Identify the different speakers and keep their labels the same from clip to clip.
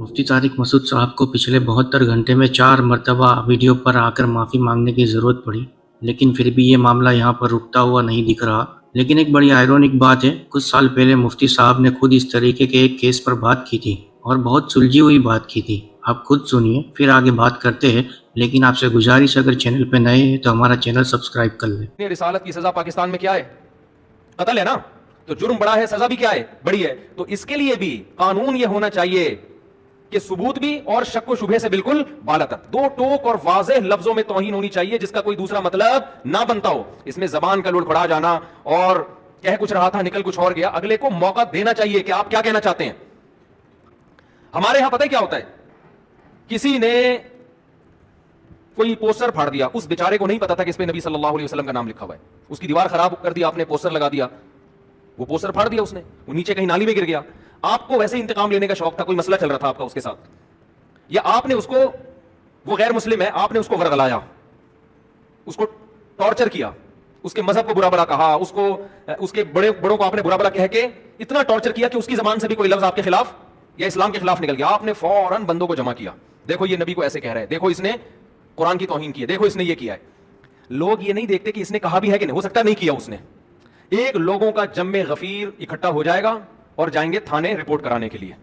Speaker 1: मुफ्ती तारिक मसूद साहब को पिछले 72 घंटे में 4 मरतबा वीडियो पर आकर माफ़ी मांगने की ज़रूरत पड़ी, लेकिन फिर भी ये मामला यहाँ पर रुकता हुआ नहीं दिख रहा। लेकिन एक बड़ी आयरॉनिक बात है, कुछ साल पहले मुफ्ती साहब ने खुद इस तरीके के एक केस पर बात की थी और बहुत सुलझी हुई बात की थी। आप खुद सुनिए, फिर आगे बात करते हैं। लेकिन आपसे गुजारिश, अगर चैनल पर नए हैं तो हमारा चैनल सब्सक्राइब कर लें।
Speaker 2: रिसालत की सज़ा पाकिस्तान में क्या है? कत्ल है ना, तो जुर्म बड़ा है, सज़ा भी क्या है? बड़ी है। तो इसके लिए भी कानून ये होना चाहिए कि सबूत भी और शक व शुबहे से बिल्कुल बालातर, दो टोक और वाज़ेह लफ्जों में तौहीन होनी चाहिए जिसका कोई दूसरा मतलब ना बनता हो। इसमें जबान का लुढ़खड़ा जाना और कह कुछ रहा था निकल कुछ और गया, अगले को मौका देना चाहिए कि आप क्या कहना चाहते हैं। हमारे यहां पता है क्या होता है, किसी ने कोई पोस्टर फाड़ दिया, उस बेचारे को नहीं पता था कि इस पे नबी सल्लल्लाहु अलैहि वसल्लम का नाम लिखा हुआ है। उसकी दीवार खराब कर दी आपने, पोस्टर लगा दिया, वो पोस्टर फाड़ दिया उसने, वो नीचे कहीं नाली में गिर गया। आपको वैसे इंतकाम लेने का शौक था, कोई मसला चल रहा था आपका उसके साथ, या आपने उसको, वो गैर मुस्लिम है, आपने उसको वर्गलाया, उसको टॉर्चर किया, उसके मजहब को बुरा भला कहा, उसको, उसके बड़ों को आपने बुरा भला कह के इतना टॉर्चर किया कि उसकी जबान से भी कोई लफ्ज आपके खिलाफ या इस्लाम के खिलाफ निकल गया। आपने फौरन बंदों को जमा किया, देखो ये नबी को ऐसे कह रहा है, देखो इसने कुरान की तौहीन की है, देखो इसने ये किया है। लोग ये नहीं देखते कि इसने कहा भी है कि नहीं, हो सकता नहीं किया उसने। एक लोगों का जम्मे गफीर इकट्ठा हो जाएगा और जाएंगे थाने रिपोर्ट कराने के लिए।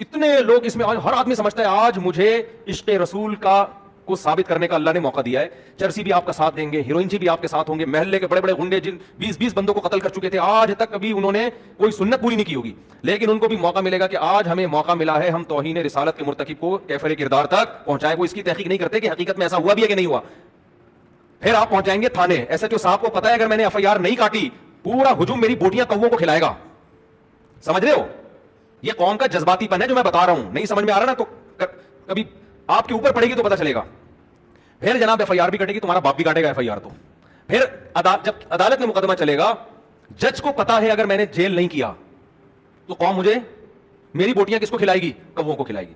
Speaker 2: इतने लोग इसमें, आज हर आदमी समझता है आज मुझे इश्क़ रसूल का को साबित करने का अल्लाह ने मौका दिया है। चरसी भी आपका साथ देंगे, हीरोइन जी भी आपके साथ होंगे, महल्ले के बड़े बड़े गुंडे जिन 20-20 बंदों को कत्ल कर चुके थे, आज तक कभी उन्होंने कोई सुन्नत पूरी नहीं की होगी, लेकिन उनको भी मौका मिलेगा कि आज हमें मौका मिला है, हम तौहीन रिसालत के मुर्तकिब को कैफर किरदार तक पहुंचाए। वो इसकी तहकीक नहीं करते कि हकीकत में ऐसा हुआ भी है कि नहीं हुआ। फिर आप पहुंचाएंगे थाने। एसएचओ साहब को पता है अगर मैंने एफआईआर नहीं काटी, पूरा हुजूम मेरी बोटियां कौवों को खिलाएगा। समझ रहे हो? ये कौम का जज्बातीपन है जो मैं बता रहा हूं। नहीं समझ में आ रहा ना, तो कभी आपके ऊपर पड़ेगी तो पता चलेगा। फिर जनाब एफआईआर भी कटेगी, तुम्हारा बाप भी काटेगा एफआईआर। तो फिर जब अदालत में मुकदमा चलेगा, जज को पता है अगर मैंने जेल नहीं किया तो कौम मुझे, मेरी बोटियां किसको खिलाएगी? कौवों को खिलाएगी।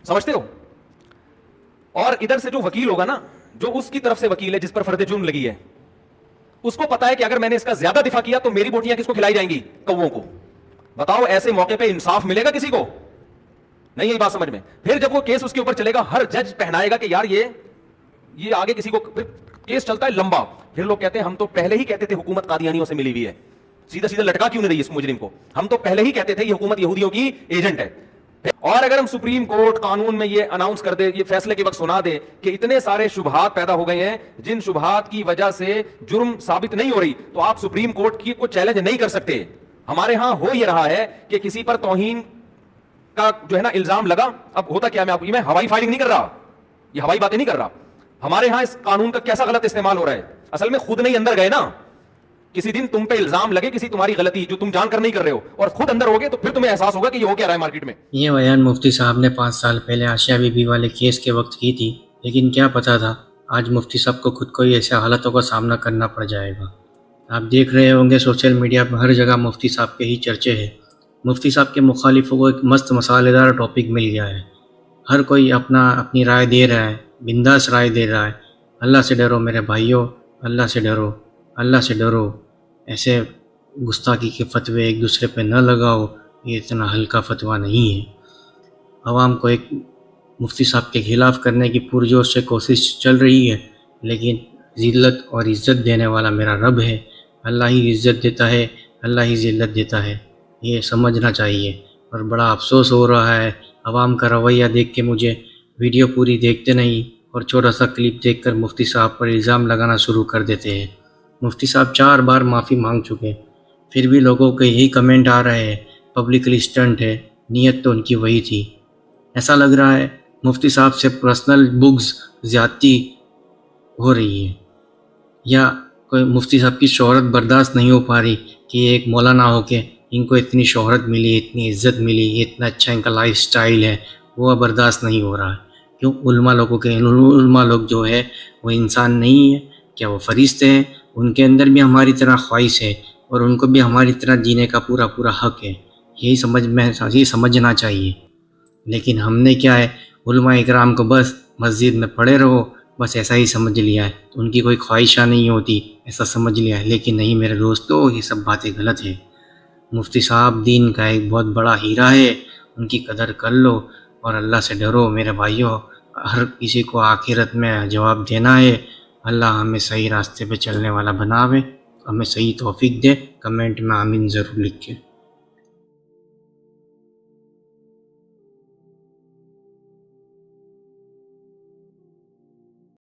Speaker 2: समझते हो? और इधर से जो वकील होगा ना, जो उसकी तरफ से वकील है जिस पर फर्द जुर्म लगी है, उसको पता है कि अगर मैंने इसका ज्यादा दिफा किया तो मेरी बोटियां किसको खिलाई जाएंगी? कौवों को। बताओ ऐसे मौके पे इंसाफ मिलेगा किसी को? नहीं, यही बात समझ में। फिर जब वो केस उसके ऊपर चलेगा, हर जज पहनाएगा कि यार ये आगे किसी को, केस चलता है लंबा। फिर लोग कहते हैं हम तो पहले ही कहते थे हुकूमत कादियानियों से मिली हुई है, सीधा सीधा लटका क्यों नहीं रही इस मुजरिम को? हम तो पहले ही कहते थे ये हुकूमत यहूदियों की एजेंट है। और अगर हम सुप्रीम कोर्ट कानून में ये अनाउंस कर दे, ये फैसले के वक्त सुना दे कि इतने सारे शुबहात पैदा हो गए हैं जिन शुबहात की वजह से जुर्म साबित नहीं हो रही, तो आप सुप्रीम कोर्ट की को चैलेंज नहीं कर सकते। हमारे यहां हो ये रहा है कि किसी पर तौहीन का जो है ना इल्जाम लगा। अब होता क्या, मैं हवाई फायरिंग नहीं कर रहा, ये हवाई बातें नहीं कर रहा। हमारे यहां इस कानून का कैसा गलत इस्तेमाल हो रहा है, असल में खुद नहीं अंदर गए ना। किसी दिन तुम पे इल्जाम लगे किसी तुम्हारी गलती जो तुम जानकर नहीं कर रहे हो, और खुद अंदर होगे तो फिर तुम्हें एहसास होगा कि ये हो क्या रहा है मार्केट में।
Speaker 1: ये बयान मुफ्ती साहब ने 5 साल पहले आशिया बीबी वाले केस के वक्त की थी, लेकिन क्या पता था आज मुफ्ती साहब को खुद को ही ऐसे हालातों का सामना करना पड़ जाएगा। आप देख रहे होंगे सोशल मीडिया पर हर जगह मुफ्ती साहब के ही चर्चे हैं। मुफ्ती साहब के मुखालिफों को एक मस्त मसालेदार टॉपिक मिल गया है। हर कोई अपनी राय दे रहा है, बिंदास राय दे रहा है। अल्लाह से डरो मेरे भाइयों, अल्लाह से डरो, अल्लाह से डरो। ऐसे गुस्ताखी के फतवे एक दूसरे पे न लगाओ, ये इतना हल्का फतवा नहीं है। आवाम को एक मुफ्ती साहब के ख़िलाफ़ करने की पुरजोश से कोशिश चल रही है, लेकिन ज़िल्लत और इज़्ज़त देने वाला मेरा रब है। अल्लाह ही इज़्ज़त देता है, अल्लाह ही ज़िल्लत देता है, ये समझना चाहिए। और बड़ा अफसोस हो रहा है आवाम का रवैया देख के मुझे। वीडियो पूरी देखते नहीं और छोटा सा क्लिप देखकर मुफ्ती साहब पर इल्ज़ाम लगाना शुरू कर देते हैं। मुफ्ती साहब 4 बार माफ़ी मांग चुके, फिर भी लोगों के यही कमेंट आ रहे हैं पब्लिकली स्टंट है, नीयत तो उनकी वही थी। ऐसा लग रहा है मुफ्ती साहब से पर्सनल बुग्स ज़्यादती हो रही है, या कोई मुफ्ती साहब की शोहरत बर्दाश्त नहीं हो पा रही कि एक मौलाना होके इनको इतनी शोहरत मिली, इतनी इज़्ज़त मिली, इतना अच्छा इनका लाइफ स्टाइल है, वो बर्दाश्त नहीं हो रहा है। क्यों? उलमा लोग जो है वो इंसान नहीं है क्या? वो फरिश्ते हैं, उनके अंदर भी हमारी तरह ख्वाहिश है और उनको भी हमारी तरह जीने का पूरा हक है। यही समझना चाहिए। लेकिन हमने क्या है, उलमा इकराम को बस मस्जिद में पड़े रहो, बस ऐसा ही समझ लिया है। तो उनकी कोई ख्वाहिशा नहीं होती, ऐसा समझ लिया है। लेकिन नहीं मेरे दोस्तों, ये सब बातें गलत है। मुफ्ती साहब दीन का एक बहुत बड़ा हीरा है, उनकी कदर कर लो। اور اللہ سے ڈرو میرے بھائیوں. ہر کسی کو آخرت میں جواب دینا ہے. اللہ ہمیں صحیح راستے پہ چلنے والا بناوے, ہمیں صحیح توفیق دے. کمنٹ میں آمین ضرور لکھ کے.